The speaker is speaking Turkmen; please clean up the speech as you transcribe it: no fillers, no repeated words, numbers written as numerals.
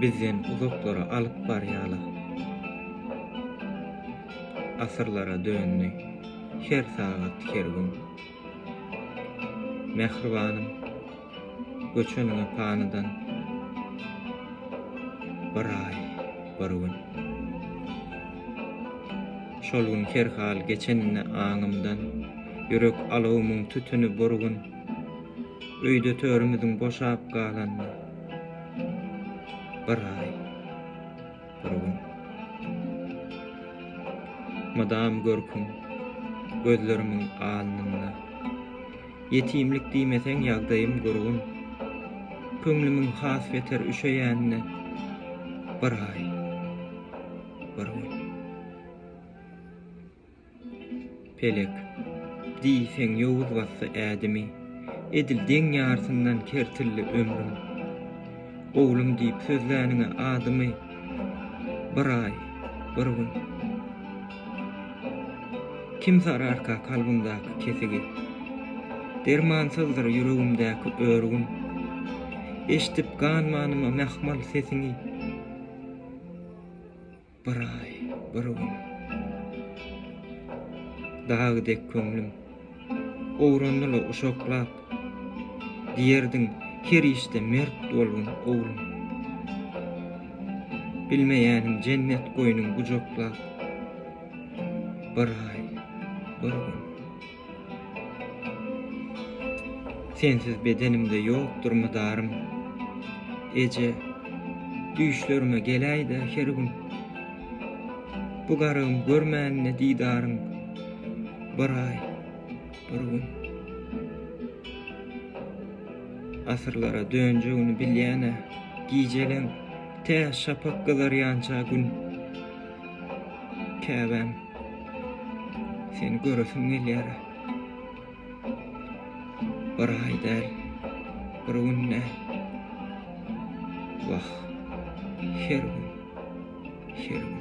bizden uzaklara alıp barýaly. Asyrlara dönni, her sagat, her gün. Mehribanym, göçeniňe panydan bir ay, bir gün. Şol gün her hal geçenine aňymdan, ýürek alawymyň tütüni burgun, öýde törümüziň boşap galanny. Bir ay, bir gün. Madam görküm, gözlerimiň alnynda. Yetimlik diýmeseň ýagdaýym gurgun. Köňlümiň has beter üşeýänine. Bir ay, bir gün. Pelek, diýseň ýowuz bassa ädimi, edildiň ýarsyndan kertilli ömrüm. Oglum diýip sözläniňe adymy, bir ay, bir gün. Kim sararka kalbymdaky kesigi, dermansızdyr ýüregimdäki örgün. Eşitip ganmanyma mehmal sesiňi, bir ay, bir gün. Dağdek köňlüm, owranlyla uşaklap, diýerdiň her işte mert bolgun oglum. Bilmeýänim cennet goýunyň gujoklap, bir ay, bir gün. Sensiz bedenimde ýokdur mydarym, ece düýüşlerime geläýdi her gün. Bu garym görmänine diýdarym, bir ay, bir gün. Asyrlara dönjegini bilýäne, giýjeleň täz şapak gyzar ýança gün. Käbem, seni göresim gelýär. Bir ay däl, bir gün näl. Wah, her gün, her gün.